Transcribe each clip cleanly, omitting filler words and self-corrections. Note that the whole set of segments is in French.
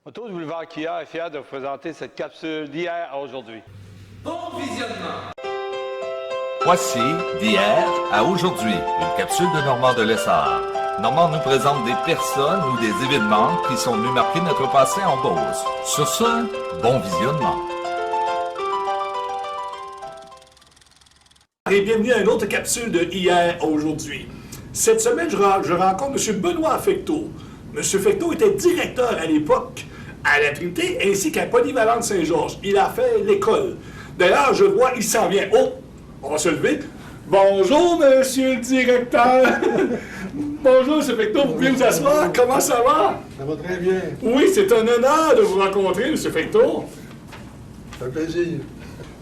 Auto du boulevard Kia est fier de vous présenter cette capsule d'hier à aujourd'hui. Bon visionnement! Voici d'hier à aujourd'hui, une capsule de Normand de Lessard. Normand nous présente des personnes ou des événements qui sont venus marquer notre passé en Beauce. Sur ce, bon visionnement. Et bienvenue à une autre capsule de hier à aujourd'hui. Cette semaine, je rencontre M. Benoît Fecteau. M. Fecteau était directeur à l'époque à la Trinité ainsi qu'à Polyvalente Saint-Georges. Il a fait l'école. D'ailleurs, je vois, il s'en vient. Oh, on va se lever. Bonjour, monsieur le directeur. Bonjour, M. Fecteau, vous pouvez vous asseoir. Comment ça va? Ça va très bien. Oui, c'est un honneur de vous rencontrer, M. Fecteau. Ça fait plaisir.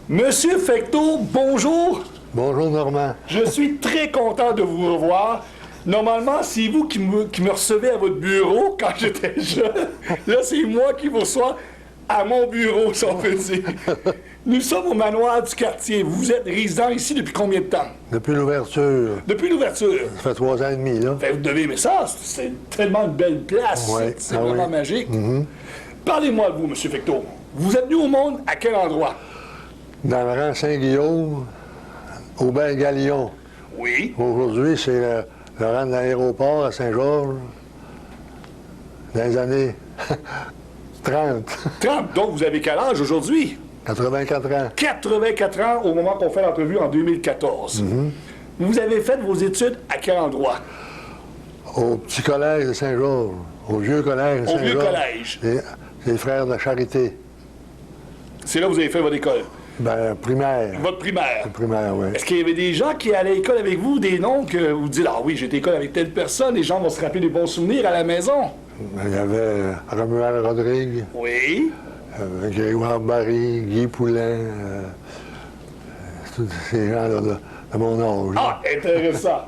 Monsieur Fecteau, bonjour. Bonjour, Normand. Je suis très content de vous revoir. Normalement, c'est vous qui me recevez à votre bureau quand j'étais jeune. Là, c'est moi qui vous reçois à mon bureau, si on peut dire. Nous sommes au manoir du quartier. Vous êtes résident ici depuis combien de temps? Depuis l'ouverture. Depuis l'ouverture. Ça fait 3 ans et demi, là. Ben, vous devez aimer ça. C'est tellement une belle place. Ouais. C'est Ah vraiment oui. magique. Parlez-moi de vous, M. Fecteau. Vous êtes venu au monde à quel endroit? Dans le rang Saint-Guillaume, au Bel Galion. Oui. Aujourd'hui, c'est le rang de l'aéroport à Saint-Georges. Dans les années 30. 30. Donc, vous avez quel âge aujourd'hui? 84 ans. 84 ans au moment qu'on fait l'entrevue en 2014. Vous avez fait vos études à quel endroit? Au petit collège de Saint-Georges. Au vieux collège de Au Saint-Georges. vieux collège. Les frères de Charité. C'est là que vous avez fait votre école. Ben, primaire. Votre primaire. Primaire, oui. Est-ce qu'il y avait des gens qui allaient à l'école avec vous, des noms que vous dites, ah oui, j'ai été à l'école avec telle personne, les gens vont se rappeler des bons souvenirs à la maison? Il y avait Romuald Rodrigue, Oui. Grégoire Barry, Guy Poulain, tous ces gens-là de mon âge. Ah, intéressant.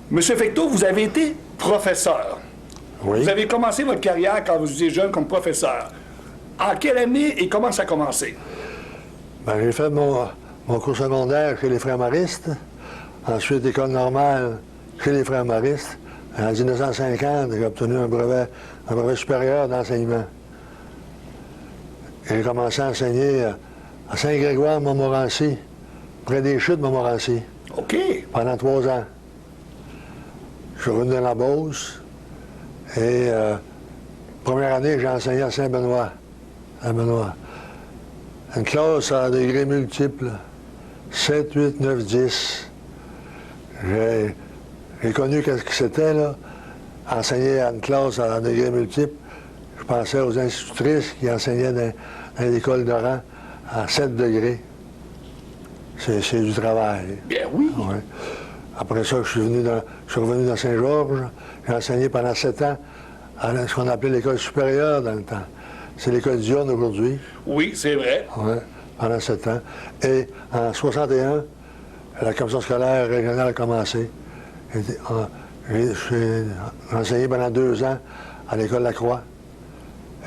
Monsieur Fecteau, vous avez été professeur. Oui. Vous avez commencé votre carrière quand vous étiez jeune comme professeur. En quelle année et comment ça a commencé? Ben, j'ai fait mon cours secondaire chez les Frères Maristes. Ensuite, école normale chez les Frères Maristes. En 1950, j'ai obtenu un brevet supérieur d'enseignement. J'ai commencé à enseigner à Saint-Grégoire-Montmorency, près des chutes de Montmorency, OK. pendant 3 ans. Je suis revenu dans la Beauce et première année, j'ai enseigné à Saint-Benoît. Saint-Benoît. Une classe à degrés multiples, 7, 8, 9, 10. J'ai connu qu'est-ce que c'était, là, enseigner à une classe à degrés multiples. Je pensais aux institutrices qui enseignaient dans l'école de rang à 7 degrés. C'est du travail. Bien oui. Ouais. Après ça, je suis revenu dans Saint-Georges. J'ai enseigné pendant 7 ans à ce qu'on appelait l'école supérieure dans le temps. C'est l'école diurne aujourd'hui. Oui, c'est vrai. Oui, pendant 7 ans. Et en 61, la commission scolaire régionale a commencé. J'ai enseigné pendant 2 ans à l'école Lacroix.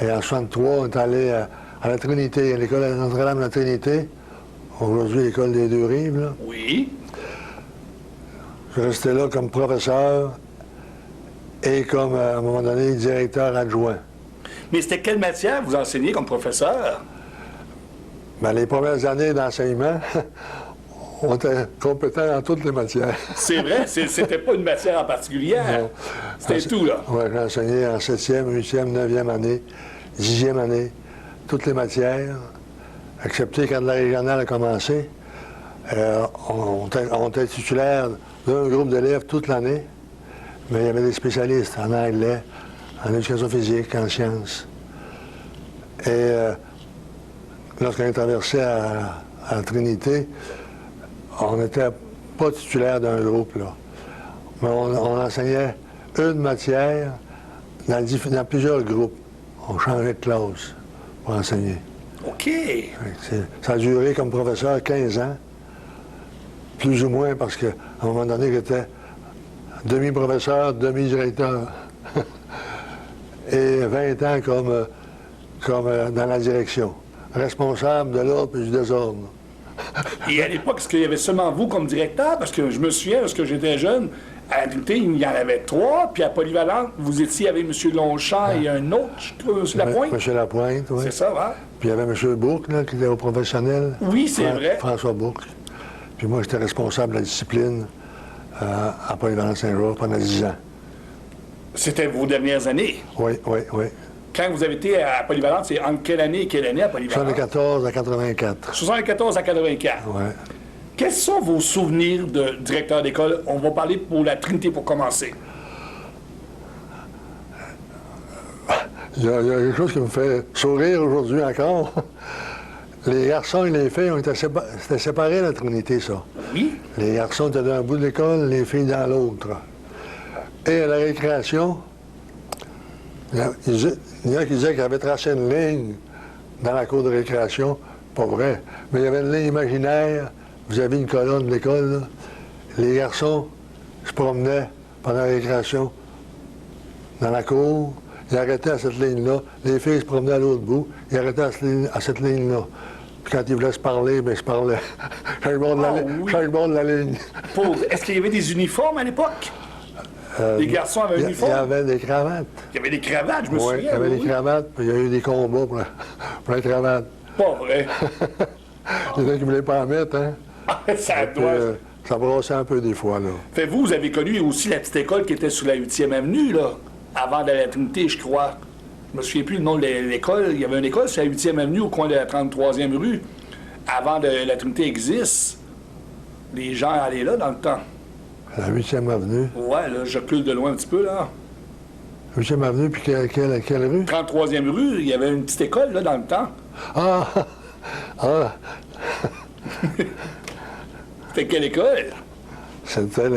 Et en 63, on est allé à la Trinité, à l'école Notre-Dame de la Trinité. Aujourd'hui, l'école des Deux-Rives. Là. Oui. Je suis resté là comme professeur et comme, à un moment donné, directeur adjoint. Mais c'était quelle matière vous enseignez comme professeur? Ben, les premières années d'enseignement, on était compétent dans toutes les matières. C'est vrai, c'était pas une matière en particulier. Non. C'était tout, là. Oui, j'ai enseigné en 7e, 8e, 9e année, 10e année, toutes les matières, excepté quand la régionale a commencé. On était titulaire d'un groupe d'élèves toute l'année, mais il y avait des spécialistes en anglais, en éducation physique, en sciences. Et lorsqu'on est traversé à la Trinité, on n'était pas titulaire d'un groupe, là. Mais on enseignait une matière dans plusieurs groupes. On changeait de classe pour enseigner. OK. Ça a duré comme professeur 15 ans, plus ou moins, parce qu'à un moment donné, j'étais demi-professeur, demi-directeur. Et 20 ans comme dans la direction, responsable de l'ordre et du désordre. Et à l'époque, est-ce qu'il y avait seulement vous comme directeur? Parce que je me souviens, lorsque j'étais jeune, À la Trinité, il y en avait 3, puis à Polyvalente, vous étiez avec M. Longchamp et un autre, je crois, M. Lapointe. M. Lapointe, oui. C'est ça, hein? Puis il y avait M. Bourque, là, qui était au professionnel. Oui, c'est vrai. François Bourque. Puis moi, j'étais responsable de la discipline à Polyvalente Saint-Georges pendant 10 ans. C'était vos dernières années. Oui, oui, oui. Quand vous avez été à Polyvalente, c'est entre quelle année et quelle année à Polyvalente? 74 à 84. 74 à 84. Oui. Quels sont vos souvenirs de directeur d'école? On va parler pour la Trinité pour commencer. Il y a quelque chose qui me fait sourire aujourd'hui encore. Les garçons et les filles c'était séparé, la Trinité, ça. Oui? Les garçons étaient d'un bout de l'école, les filles dans l'autre. Et à la récréation, il y en a qui disaient qu'il avait tracé une ligne dans la cour de récréation. Pas vrai. Mais il y avait une ligne imaginaire. Vous avez une colonne de l'école, là. Les garçons se promenaient pendant la récréation dans la cour. Ils arrêtaient à cette ligne-là. Les filles se promenaient à l'autre bout. Ils arrêtaient à cette ligne-là. Puis quand ils voulaient se parler, bien, ils se parlaient. Chaque bord de la ligne. Est-ce qu'il y avait des uniformes à l'époque? Les garçons avaient un uniforme? Il y avait des cravates. Il y avait des cravates, je me souviens. Oui, il y avait des cravates, puis il y a eu des combats pour les cravates. Pas vrai. Il y en a qui ne voulaient pas en mettre, hein? Ça Puis, doit... ça brassait un peu des fois, là. Fait vous avez connu aussi la petite école qui était sur la 8e avenue, là, avant d'aller à la Trinité, je crois. Je me souviens plus le nom de l'école. Il y avait une école sur la 8e avenue, au coin de la 33e rue. Avant que la Trinité existe, les gens allaient là dans le temps. La 8e avenue. Ouais, là, je recule de loin un petit peu, là. 8e avenue, puis quelle rue? 33e rue, il y avait une petite école, là, dans le temps. Ah! Ah! C'était quelle école? C'était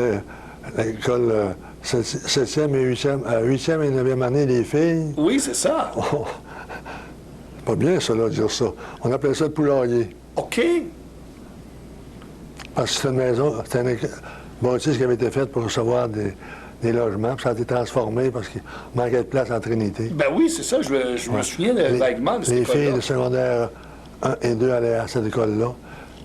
l'école 7e et 8e et 9e année des filles. Oui, c'est ça. C'est pas bien, ça, là, de dire ça. On appelait ça le poulailler. OK. Parce que c'était une maison, c'était une bâtisse qui avait été faite pour recevoir des logements, puis ça a été transformé parce qu'il manquait de place en Trinité. Ben oui, c'est ça, je me souviens vaguement de cette Les école-là. filles de secondaire 1 et 2 allaient à cette école-là.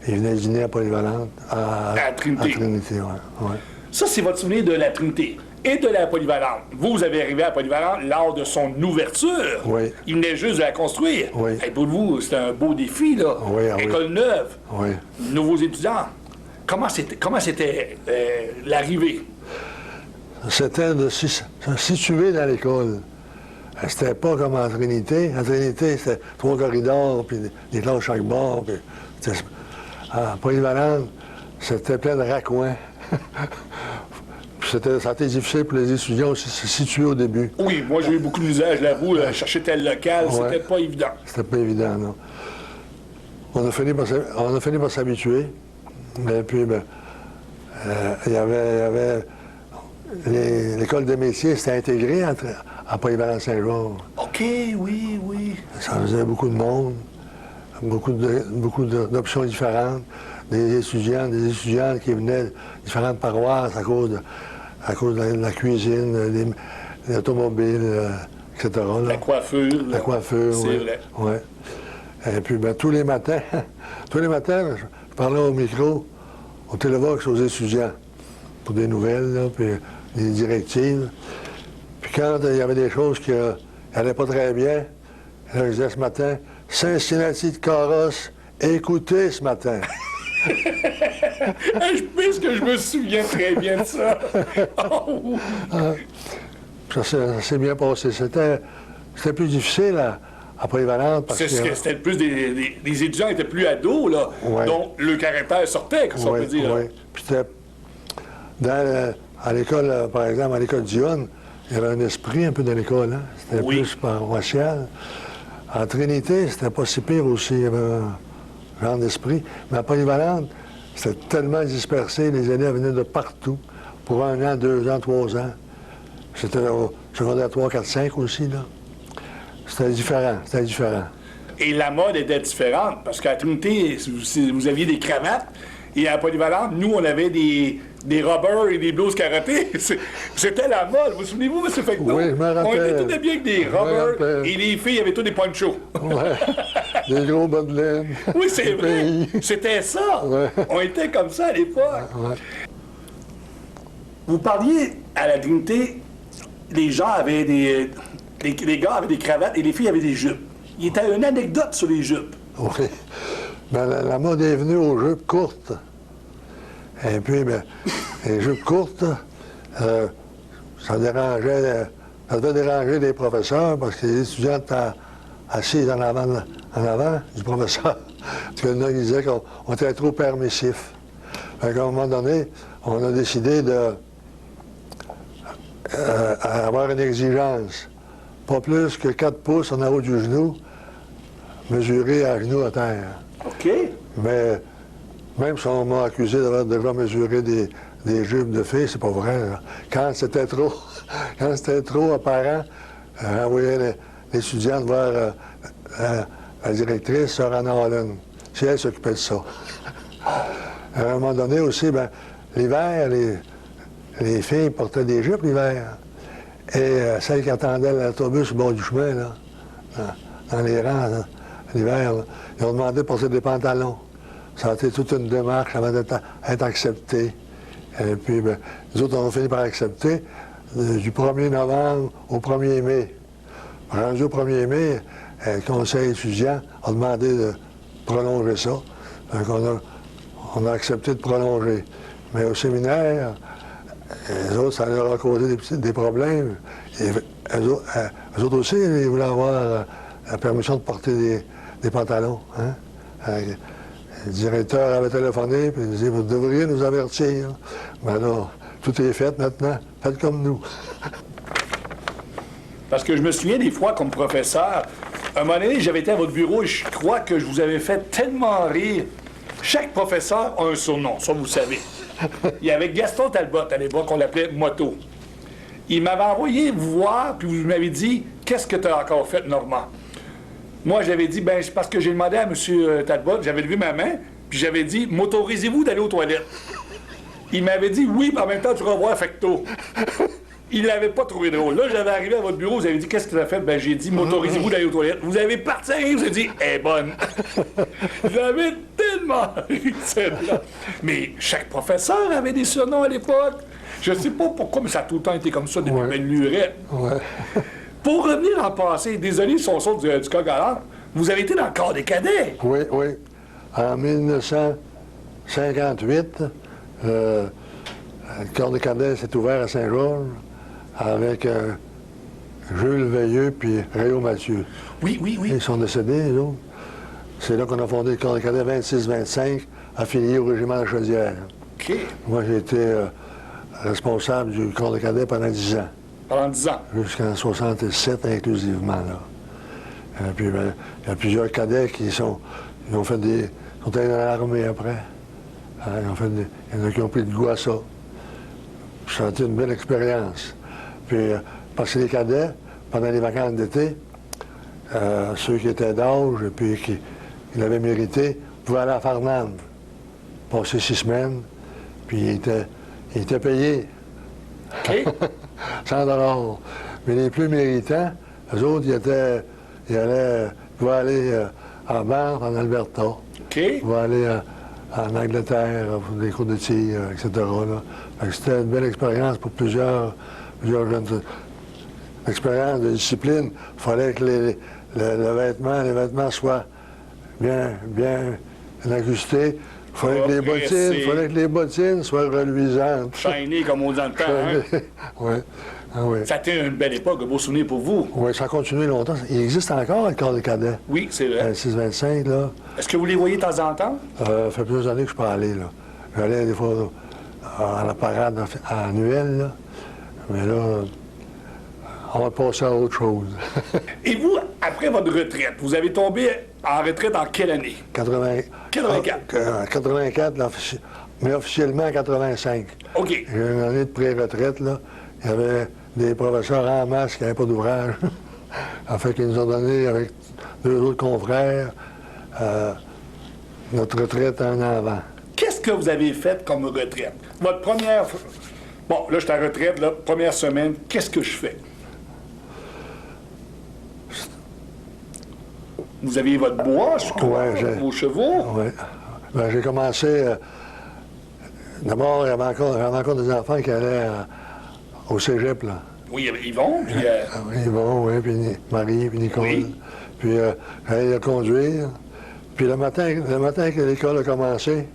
Ils venaient dîner à Polyvalente. À Trinité. À Trinité, oui. Ouais. Ça, c'est votre souvenir de la Trinité et de la Polyvalente. Vous avez arrivé à Polyvalente lors de son ouverture. Oui. Il venait juste de la construire. Oui. Et pour vous, c'était un beau défi, là. Oui, ah oui. École neuve. Oui. Nouveaux étudiants. Comment c'était l'arrivée? C'était de se situer dans l'école. C'était pas comme en Trinité. En Trinité, c'était 3 corridors, puis des classes chaque bord. Puis à Polyvalente, c'était plein de raccoins. Ça a été difficile pour les étudiants aussi de se situer au début. Oui, moi j'ai eu beaucoup de misère, je l'avoue, à chercher tel local, c'était pas évident. C'était pas évident, non. On a fini par s'habituer. Et puis, il y avait l'école des métiers, c'était intégré à Polyvalente Saint-Georges. OK, oui, oui. Ça faisait beaucoup de monde, beaucoup d'options différentes. Des étudiantes qui venaient de différentes paroisses à cause de la cuisine, des automobiles, etc. Là. La coiffure. La coiffure, c'est oui. vrai. Ouais. Et puis, tous les matins, je parlais au micro, au Télévox aux étudiants, pour des nouvelles, là, puis des directives. Puis quand il y avait des choses qui n'allaient pas très bien, là, je disais ce matin, Cincinnati de Carrosse, écoutez ce matin. Je pense que je me souviens très bien de ça. Oh. Ça s'est bien passé. C'était plus difficile à Polyvalente parce que... C'était plus des étudiants étaient plus ados, là, ouais. dont le caractère sortait, comme on peut dire. Oui, puis c'était... À l'école, par exemple, à l'école Dionne, il y avait un esprit un peu de l'école, hein? C'était plus paroissial. En Trinité, c'était pas si pire aussi, il y avait un genre d'esprit. Mais à Polyvalente, c'était tellement dispersé, les élèves venaient de partout, pour 1 an, 2 ans, 3 ans. C'était au secondaire 3, 4, 5 aussi, là. C'était différent. Et la mode était différente, parce qu'à Trinité, vous aviez des cravates, et à Polyvalente, nous, on avait des robbers et des blouses carottées. C'était la mode. Vous vous souvenez-vous, M. Fecteau? Oui, je me rappelle. On était tout habillés avec des robbers, et les filles avaient tous des ponchos. Ouais. Des gros bas de laine. Oui, c'est vrai. C'était ça. Ouais. On était comme ça à l'époque. Ouais. vous parliez à la Trinité, les gens avaient les gars avaient des cravates et les filles avaient des jupes. Il y a une anecdote sur les jupes. Oui. Ben, la mode est venue aux jupes courtes. Et puis, ben, les jupes courtes, ça devait déranger les professeurs parce que les étudiants étaient assis en avant du professeur. Parce qu'il y en a qui disaient qu'on était trop permissif. À un moment donné, on a décidé d'avoir une exigence. Pas plus que 4 pouces en haut du genou, mesuré à genoux à terre. OK. Mais même si on m'a accusé d'avoir déjà mesuré des jupes de filles, c'est pas vrai. Là. Quand c'était trop apparent, envoyer l'étudiante voir la directrice, Sœur Anna Holland. C'est elle qui s'occupait de ça. À un moment donné aussi, ben, l'hiver, les filles portaient des jupes l'hiver. Et celles qui attendaient l'autobus au bord du chemin, là, dans les rangs, là, l'hiver, là, ils ont demandé de porter des pantalons. Ça a été toute une démarche avant d'être accepté. Et puis, ben, nous autres, on a fini par accepter du 1er novembre au 1er mai. Rendu au 1er mai, le conseil étudiant a demandé de prolonger ça. Donc, on a accepté de prolonger. Mais au séminaire, les autres, ça leur a causé des problèmes. Et eux autres aussi, ils voulaient avoir la permission de porter des pantalons. Hein? Le directeur avait téléphoné, puis il disait, vous devriez nous avertir. Ben là, tout est fait maintenant. Faites comme nous. Parce que je me souviens des fois, comme professeur, à un moment donné, j'avais été à votre bureau et je crois que je vous avais fait tellement rire. Chaque professeur a un surnom, ça vous savez. Il y avait Gaston Talbot, à l'époque, on l'appelait Moto. Il m'avait envoyé vous voir, puis vous m'avez dit, qu'est-ce que tu as encore fait, Normand? Moi, j'avais dit, ben, c'est parce que j'ai demandé à M. Talbot, j'avais levé ma main, puis j'avais dit, m'autorisez-vous d'aller aux toilettes? Il m'avait dit, oui, puis en même temps, tu revois Fecteau. Il l'avait pas trouvé drôle. Là, j'avais arrivé à votre bureau, vous avez dit, qu'est-ce que tu as fait? Ben, j'ai dit, m'autorisez-vous d'aller aux toilettes? Vous avez parti, vous avez dit, elle est bonne. J'avais tellement ri de celle-là. Mais chaque professeur avait des surnoms à l'époque. Je sais pas pourquoi, mais ça a tout le temps été comme ça depuis belle lurette. Ouais. Pour revenir en passé, désolé si on sort du coq à l'âne, vous avez été dans le corps des cadets. Oui, oui. En 1958, le corps des cadets s'est ouvert à Saint-Georges avec Jules Veilleux puis Réau Mathieu. Oui, oui, oui. Ils sont décédés, les autres. C'est là qu'on a fondé le corps des cadets 26-25, affilié au régiment de Chaudière. OK. Moi, j'ai été responsable du corps des cadets pendant 10 ans. Pendant 10 ans. Jusqu'en 67 inclusivement, là. Puis, ben, il y a plusieurs cadets ils ont fait sont allés dans l'armée après. Il y en a qui ont pris de goût à ça. Ça a été une belle expérience. Puis, parce que les cadets, pendant les vacances d'été, ceux qui étaient d'âge et puis qui l'avaient mérité, pouvaient aller à Farnham, passer 6 semaines, puis ils étaient payés. OK. 100 $. Mais les plus méritants, eux autres, ils pouvaient aller en Banff, en Alberta. OK. Ils pouvaient aller en Angleterre, pour des cours de tir, etc. Là. Fait que c'était une belle expérience pour plusieurs jeunes. Expérience de discipline. Il fallait que les vêtements soient bien ajustés. Il fallait que les bottines soient reluisantes. Shiny, comme on dit dans le temps, hein? Oui. Ah, oui. Ça a été une belle époque, un beau souvenir pour vous. Oui, ça a continué longtemps. Il existe encore, le corps des cadets. Oui, c'est vrai. 6-25, là. Est-ce que vous les voyez de temps en temps? Ça fait plusieurs années que je peux aller, là. J'allais des fois à la parade annuelle, là. Mais là, on va passer à autre chose. Et vous, après votre retraite, vous avez tombé en retraite en quelle année? 84. 84, là, mais officiellement 85. OK. J'ai une année de pré-retraite, là. Il y avait des professeurs en masse qui n'avaient pas d'ouvrage. En fait, qu'ils nous ont donné, avec 2 autres confrères, notre retraite un an avant. Qu'est-ce que vous avez fait comme retraite? Votre première... Bon, là, je suis en retraite, là, première semaine, qu'est-ce que je fais? Vous aviez votre bois, je crois, Ouais, vos chevaux? Oui. Ben, j'ai commencé D'abord, j'avais encore des enfants qui allaient au cégep, là. Oui, ils vont, puis... Ils vont, oui, puis Marie, puis Nicole. Oui. Puis j'allais le conduire. Puis le matin que l'école a commencé,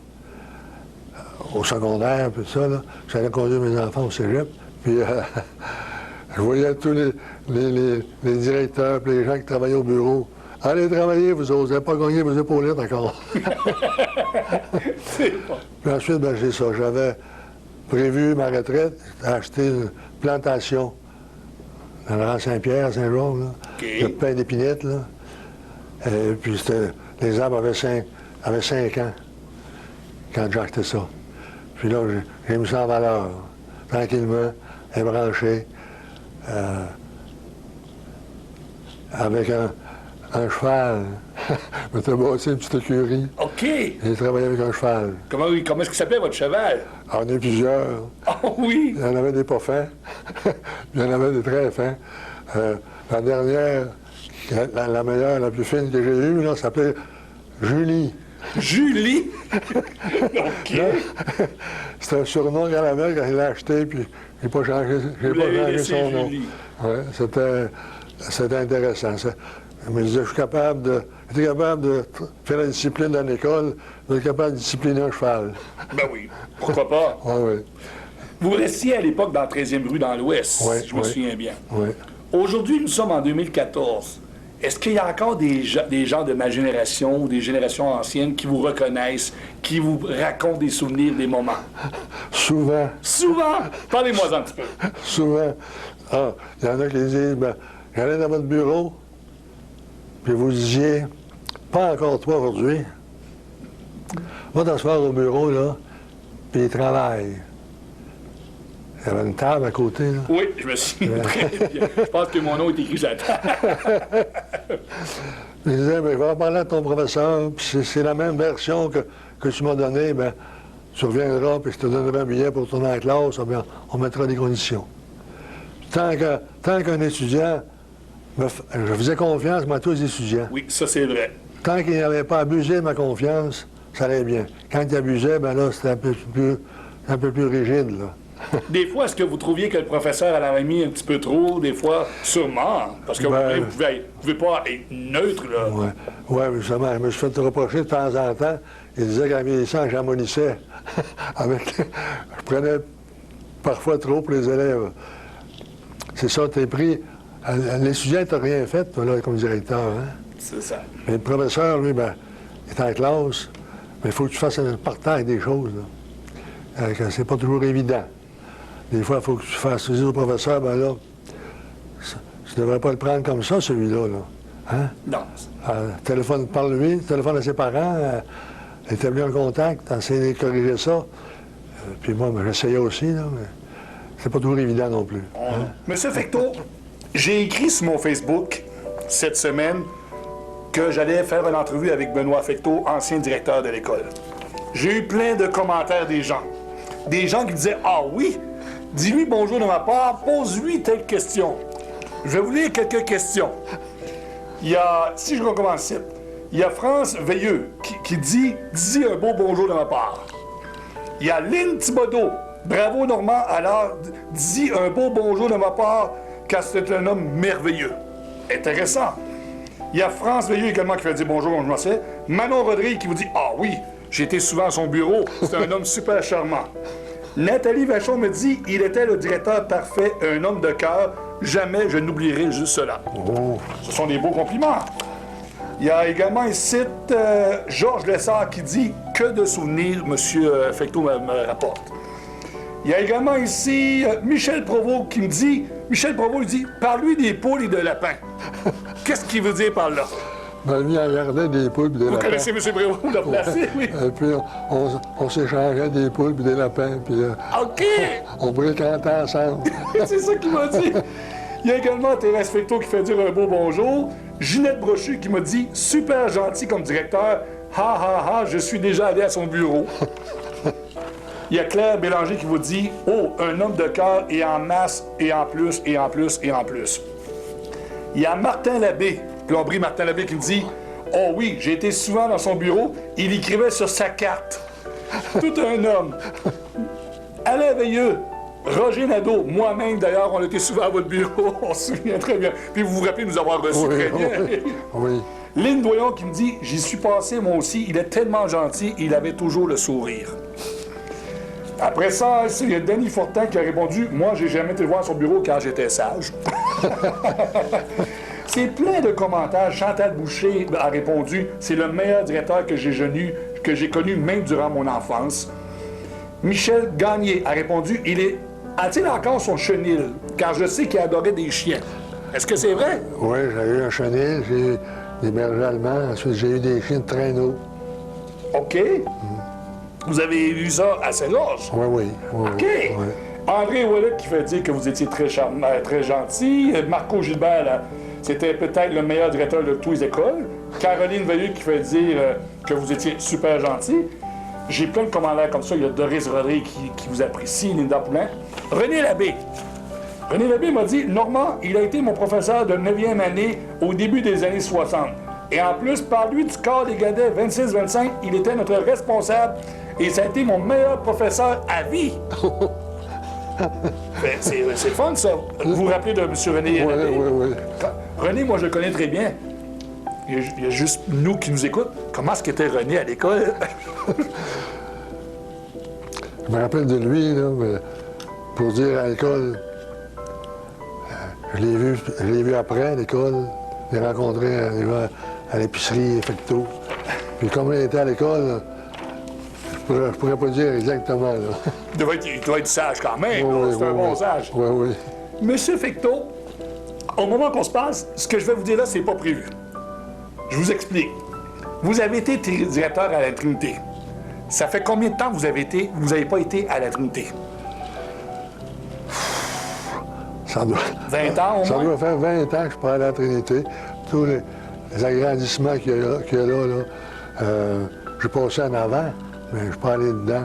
au secondaire, puis ça, là, j'allais conduire mes enfants au cégep. Puis je voyais tous les directeurs, puis les gens qui travaillaient au bureau. Allez travailler, vous n'osez pas gagner vos épaulettes encore. C'est bon. Puis ensuite, ben, c'est ça. J'avais prévu ma retraite, acheter une plantation dans le rang Saint-Pierre, à Saint-Georges, là. OK. De pain d'épinettes, là. Et puis les arbres avaient 5 ans quand j'ai acheté ça. Puis là, j'ai mis ça en valeur, tranquillement, ébranché, avec un cheval. Je m'étais bâti une petite écurie. OK. J'ai travaillé avec un cheval. Comment est-ce qu'il s'appelait, votre cheval? Alors, il y en a plusieurs. Ah oui! Il y en avait des pas fins, puis il y en avait des très fins. La dernière, la meilleure, la plus fine que j'ai eue, là, s'appelait Julie. Julie! OK. Là, c'était un surnom qu'elle avait quand il l'a acheté, puis j'ai pas changé, Vous l'avez laissé son nom. Julie. Ouais, c'était intéressant. Mais je disais, j'étais capable de faire la discipline dans l'école, d'être capable de discipliner un cheval. Ben oui, pourquoi pas? Oui, oui. Vous restiez à l'époque dans la 13e rue dans l'Ouest, Oui, si je me oui. souviens bien. Oui. Aujourd'hui, nous sommes en 2014. Est-ce qu'il y a encore des gens de ma génération ou des générations anciennes qui vous reconnaissent, qui vous racontent des souvenirs, des moments? Souvent. Souvent! Parlez-moi un petit peu. Souvent. Ah, il y en a qui disent, ben, j'allais dans votre bureau, puis vous disiez, pas encore toi aujourd'hui, va t'asseoir au bureau, là, puis il travaille. Il y avait une table à côté, là. Oui, je me souviens très bien. Je pense que mon nom est écrit sur la table. Il disait, ben, va parler à ton professeur, puis c'est la même version que tu m'as donnée, ben, tu reviendras, puis je te donnerai un billet pour tourner en classe, bien, on mettra des conditions. Tant qu'un étudiant, je faisais confiance, moi, à tous les étudiants. Oui, ça c'est vrai. Tant qu'il n'avait pas abusé de ma confiance, ça allait bien. Quand il abusait, ben là, c'était un peu plus rigide, là. Des fois, est-ce que vous trouviez que le professeur en avait mis un petit peu trop? Des fois, sûrement. Parce que Ben, vous pouvez pas être neutre, là. Oui, ouais, justement, je me suis fait reprocher de temps en temps. Il disait qu'en vieillissant, j'ammonissais. Je prenais parfois trop pour les élèves. C'est ça, t'es pris. L'étudiant t'a rien fait, toi, là, comme directeur, hein? C'est ça. Mais le professeur, lui, ben, il est en classe, mais il faut que tu fasses un partage des choses, là. C'est pas toujours évident. Des fois, il faut que tu fasses dire au professeur, ben là, tu ne devrais pas le prendre comme ça, celui-là, là. Hein? Non. Parle-lui, téléphone à ses parents, établir un contact, essayer de corriger ça. Puis moi, ben, j'essayais aussi, là, mais c'est pas toujours évident non plus. Hein? Monsieur Fecteau, j'ai écrit sur mon Facebook cette semaine que j'allais faire une entrevue avec Benoît Fecteau, ancien directeur de l'école. J'ai eu plein de commentaires des gens. Des gens qui disaient « Ah oui, dis-lui bonjour de ma part, pose-lui telle question. » Je vais vous lire quelques questions. Il y a, si je recommence, il y a France Veilleux qui dit « Dis un beau bonjour de ma part. » Il y a Lynn Thibodeau. Bravo Normand, alors dis un beau bonjour de ma part, car c'est un homme merveilleux. Intéressant. Il y a France Veilleux également qui fait dire bonjour, comme je m'en sais. Manon Rodrigue qui vous dit « Ah oui, j'ai été souvent à son bureau, c'est un homme super charmant. » Nathalie Vachon me dit « Il était le directeur parfait, un homme de cœur. Jamais je n'oublierai juste cela. » Ce sont des beaux compliments. Il y a également ici Georges Lessard qui dit « Que de souvenirs, monsieur Fecteau me rapporte. » Il y a également ici Michel Provost qui me dit, Michel Provost dit « Parle-lui des poules et de lapins. » Qu'est-ce qu'il veut dire par là? Ben, lui, il regardait des poules et des Vous lapins. connaissez M. Prévost, vous l'avez placé, oui. Et puis, on s'échangeait des poules et des lapins, puis OK! on bricantait ensemble. C'est ça qu'il m'a dit. Il y a également Thérèse Fecteau qui fait dire un beau bonjour. Ginette Brochu qui m'a dit « Super gentil comme directeur. Ha ha ha, je suis déjà allé à son bureau. » Il y a Claire Bélanger qui vous dit « Oh, un homme de cœur et en masse, et en plus, et en plus, et en plus. » Il y a Martin Labbé, plomberie Martin Labbé qui me dit « Oh oui, j'ai été souvent dans son bureau, il écrivait sur sa carte. » Tout un homme. Alain Veilleux, Roger Nadeau, moi-même d'ailleurs, on était souvent à votre bureau, on se souvient très bien. Puis vous vous rappelez nous avoir reçus Oui, très bien. oui, oui. Lynn Doyon qui me dit « J'y suis passé moi aussi, il est tellement gentil, il avait toujours le sourire. » Après ça, il y a Danny Fortin qui a répondu « Moi, j'ai jamais été le voir à son bureau car j'étais sage. » C'est plein de commentaires. Chantal Boucher a répondu « C'est le meilleur directeur que j'ai connu même durant mon enfance. » Michel Gagné a répondu « A-t-il encore son chenil? Car je sais qu'il adorait des chiens. » Est-ce que c'est vrai? Oui, j'ai eu un chenil, j'ai eu des bergers allemands, ensuite j'ai eu des chiens de traîneau. OK. Vous avez eu ça à Saint-Georges? Oui, oui. Oui, OK. oui. André Ouellet qui fait dire que vous étiez très charmant, très gentil. Marco Gilbert, là, c'était peut-être le meilleur directeur de toutes les écoles. Caroline Veilleux qui fait dire que vous étiez super gentil. J'ai plein de commentaires comme ça. Il y a Doris Rodrigue qui vous apprécie, Linda Poulin. René Labbé. René Labbé m'a dit « Normand, il a été mon professeur de 9e année au début des années 60. Et en plus, par lui du corps des cadets 26-25, il était notre responsable et ça a été mon meilleur professeur à vie. » Ben, c'est fun, ça. Vous vous rappelez de M. René Oui, Labbé? oui, oui. René, moi, je le connais très bien. Il y a juste nous qui nous écoutent. Comment est-ce qu'était René à l'école? Je me rappelle de lui, là, mais pour dire à l'école, je l'ai vu après à l'école, je l'ai rencontré à l'épicerie Fecto. Puis comme il était à l'école, je pourrais pas dire exactement. Là. Il doit être sage quand même. Oui, là. oui, C'est un oui, bon oui. sage. Oui, oui. Monsieur Fecteau, au moment qu'on se passe, ce que je vais vous dire là, c'est pas prévu. Je vous explique. Vous avez été directeur à la Trinité. Ça fait combien de temps vous n'avez pas été à la Trinité? Ça doit, 20 ans au ça moins? doit faire 20 ans que je suis pas allé à la Trinité. Tous les agrandissements qu'il y a là, j'ai passé en avant, mais je ne suis pas allé dedans.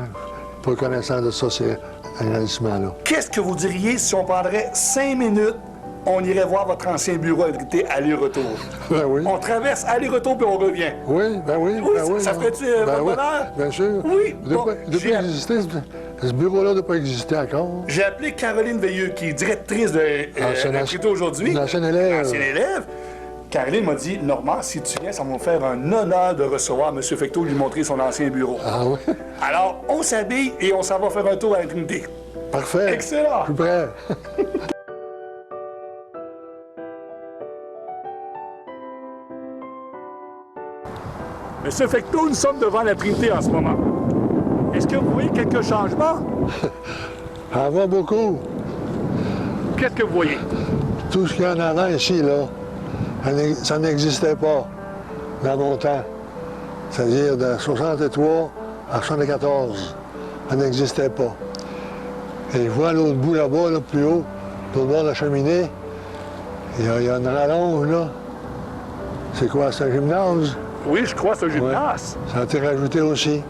Je n'ai pas connaissance de ça, ces agrandissements-là. Qu'est-ce que vous diriez si on prendrait 5 minutes, on irait voir votre ancien bureau à la Trinité aller-retour? Ben oui. On traverse aller-retour puis on revient. Oui, ben oui. Oui, ben ça ferait-tu votre oui, bonheur? bien sûr. Oui, Il doit bon, pas j'ai- exister, ce bureau-là ne doit pas exister encore. J'ai appelé Caroline Veilleux, qui est directrice de Ancienne- la Trinité aujourd'hui. une ancienne élève. Ancienne élève. Caroline m'a dit, Normand, si tu viens, ça va me faire un honneur de recevoir M. Fecteau, lui montrer son ancien bureau. Ah oui? Alors, on s'habille et on s'en va faire un tour à la Trinité. Parfait. Excellent. Je suis prêt. M. Fecteau, nous sommes devant la Trinité en ce moment. Est-ce que vous voyez quelques changements? J'en vois beaucoup. Qu'est-ce que vous voyez? Tout ce qu'il y a en avant ici, là, ça n'existait pas dans mon temps. C'est-à-dire de 63 à 74. Ça n'existait pas. Et je vois à l'autre bout là-bas, là, plus haut, au bord de la cheminée, il y a une rallonge, là. C'est quoi, c'est un gymnase? Oui, je crois, c'est un gymnase. Ça a été rajouté aussi.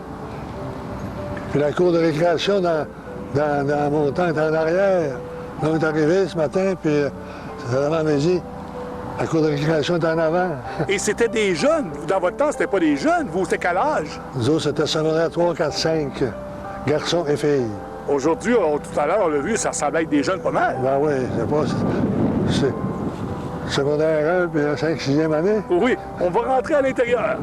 Puis la cour de récréation dans mon temps est en arrière. Là, on est arrivé ce matin, puis c'est avant midi. La cour de récréation est en avant. Et c'était des jeunes. Dans votre temps, c'était pas des jeunes. Vous, c'était quel âge? Nous autres, c'était secondaire 3, 4, 5, garçons et filles. Aujourd'hui, tout à l'heure, on l'a vu, ça ressemblait à des jeunes pas mal. Ben oui, c'est pas... C'est secondaire 1, puis 5, 6e année. Oui, on va rentrer à l'intérieur.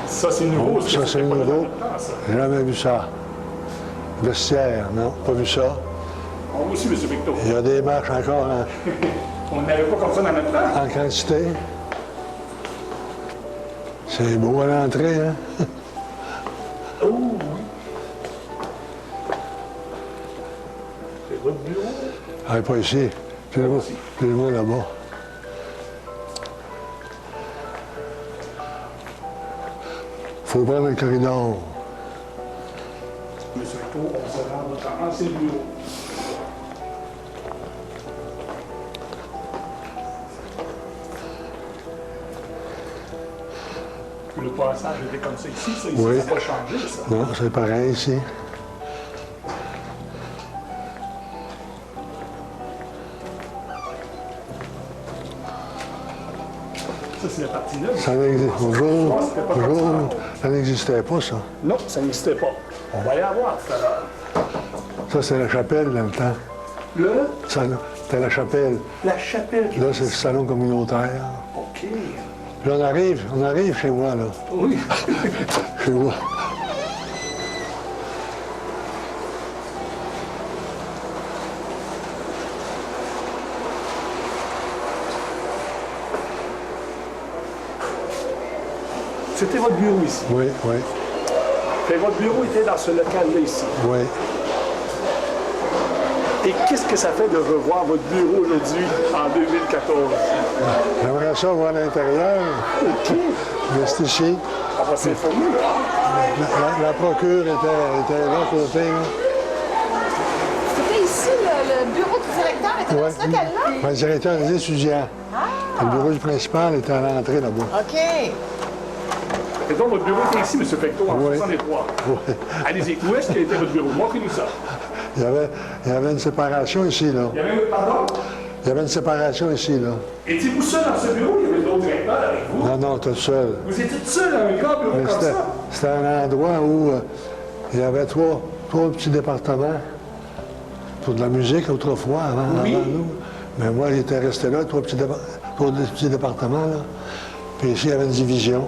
Ça, c'est nouveau. Ça, c'est nouveau. J'ai jamais vu ça. Vestiaire, non, pas vu ça. On voit aussi, M. Victor. Il y a des marches encore On n'avait pas comme ça dans notre temps. en quantité. C'est beau à l'entrée, hein? Oh, oui. C'est votre bureau? Ah, pas ici. Plus loin là-bas. Faut prendre le corridor. M. Victor, on se rend à votre ancien bureau. Le passage était comme ça ici, ça Oui. n'a pas changé, ça. Non, c'est pareil ici. Ça, c'est la partie neuve. Ça n'existe. Bonjour. Bonjour. Ça n'existait pas, ça. Non, ça n'existait pas. On va aller la voir tout à l'heure. Ça, c'est la chapelle dans le temps. Le? Salon. C'était la chapelle. La chapelle. Là, c'est le salon communautaire. OK. Puis on arrive chez moi, là. Oui. Chez moi. C'était votre bureau ici. Oui, oui, Et votre bureau était dans ce local-là ici. oui. Et qu'est-ce que ça fait de revoir votre bureau aujourd'hui, en 2014? J'aimerais ça voir l'intérieur. Mais c'est ici. On va s'informer. La procure était là, côté, là. C'était ici, le bureau du directeur était dans ce local-là? Le directeur des étudiants. Le bureau principal était à l'entrée, là-bas. OK. Et donc, votre bureau était ici, M. Fecteau, en Oui. 63. Oui. Allez-y, où est-ce qu'était votre bureau? Montrez-nous ça. Il y avait une séparation ici, là. Il y avait, pardon? Il y avait une séparation ici, là. Étiez-vous seul dans ce bureau? Il y avait d'autres directeurs avec vous? Non, non, tout seul. Vous étiez tout seul dans un grand bureau Mais comme ça? c'était un endroit où il y avait trois petits départements pour de la musique autrefois, avant nous. Mais moi, il était resté là, trois petits départements, là. Puis ici, il y avait une division.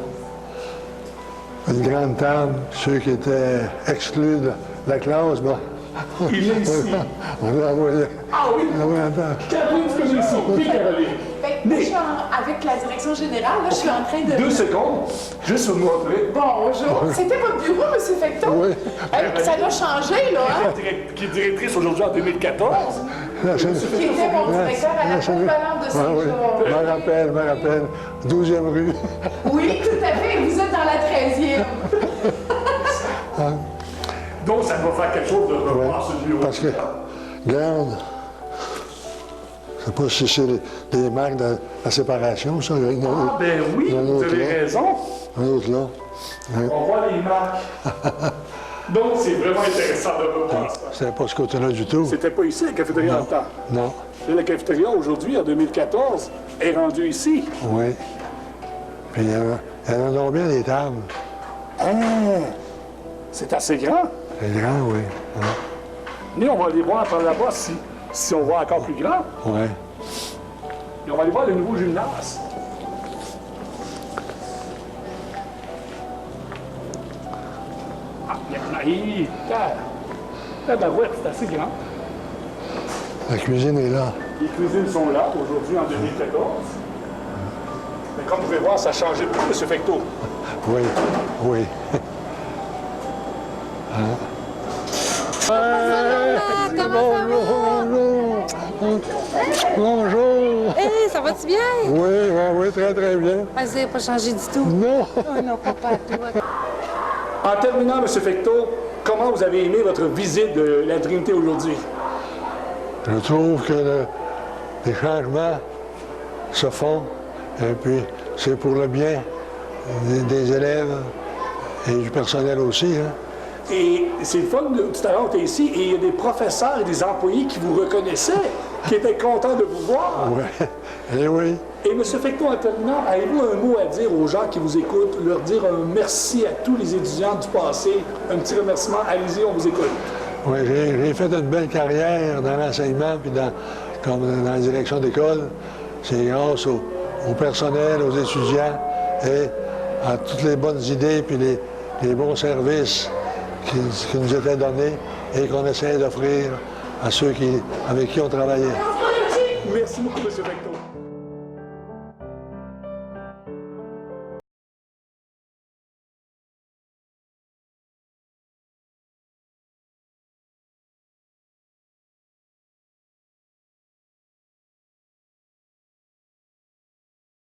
Une grande table, ceux qui étaient exclus de la classe, bon. Il est ici. On l'a envoyé. Ah oui? On l'a envoyé à table. Caroline, tu connais ici. Oui, Caroline. Moi, je suis avec la direction générale, là, je suis en train de... 2 secondes, juste pour vous montrer. Bonjour. C'était votre bureau, M. Fecteau? Oui. Ça a changé, là, hein? Qui est directrice aujourd'hui en 2014. Qui était mon directeur à la polyvalente de Saint-Georges. Je me rappelle. 12e rue. Oui, tout à fait. Vous êtes dans la 13e. Donc, ça va faire quelque chose de revoir ce bureau. Parce que, regarde, je sais pas si c'est les marques de la séparation, ça. Il y en a Ah, ben oui, il y en a vous un autre avez là. raison. Un autre là. Hein. On voit les marques. Donc, c'est vraiment intéressant de revoir ça. C'était pas ce côté-là du tout. C'était pas ici, la cafétéria, en le temps. Non. Et la cafétéria, aujourd'hui, en 2014, est rendue ici. Oui. Puis il y en a bien des tables. C'est assez grand. C'est grand, oui. Hein. Mais on va aller voir par là-bas si on voit encore plus grand. Oui. Et on va aller voir le nouveau gymnase. Ah, il y a la boîte, c'est assez grand. La cuisine est là. Les cuisines sont là, aujourd'hui, en 2014. Mais comme vous pouvez voir, ça a changé beaucoup, M. Fecteau. Oui. Oui. Bonjour. Hé, ça va-tu bien? Oui, très, très bien. Ah, ça n'a pas changé du tout. Non. Oh non, papa, toi. En terminant, M. Fecteau, comment vous avez aimé votre visite de la Trinité aujourd'hui? Je trouve que les changements se font, et puis c'est pour le bien des élèves et du personnel aussi. Hein. Et c'est le fun, tout à l'heure, on était ici, et il y a des professeurs et des employés qui vous reconnaissaient, qui étaient contents de vous voir. Oui. Eh oui. Et M. Fecteau, en terminant, avez-vous un mot à dire aux gens qui vous écoutent, leur dire un merci à tous les étudiants du passé, un petit remerciement, allez-y, on vous écoute. Oui, j'ai fait une belle carrière dans l'enseignement puis comme dans la direction d'école. C'est grâce au personnel, aux étudiants et à toutes les bonnes idées puis les bons services qui nous étaient donnés et qu'on essayait d'offrir à ceux avec qui on travaillait. Merci beaucoup, M. Fecteau.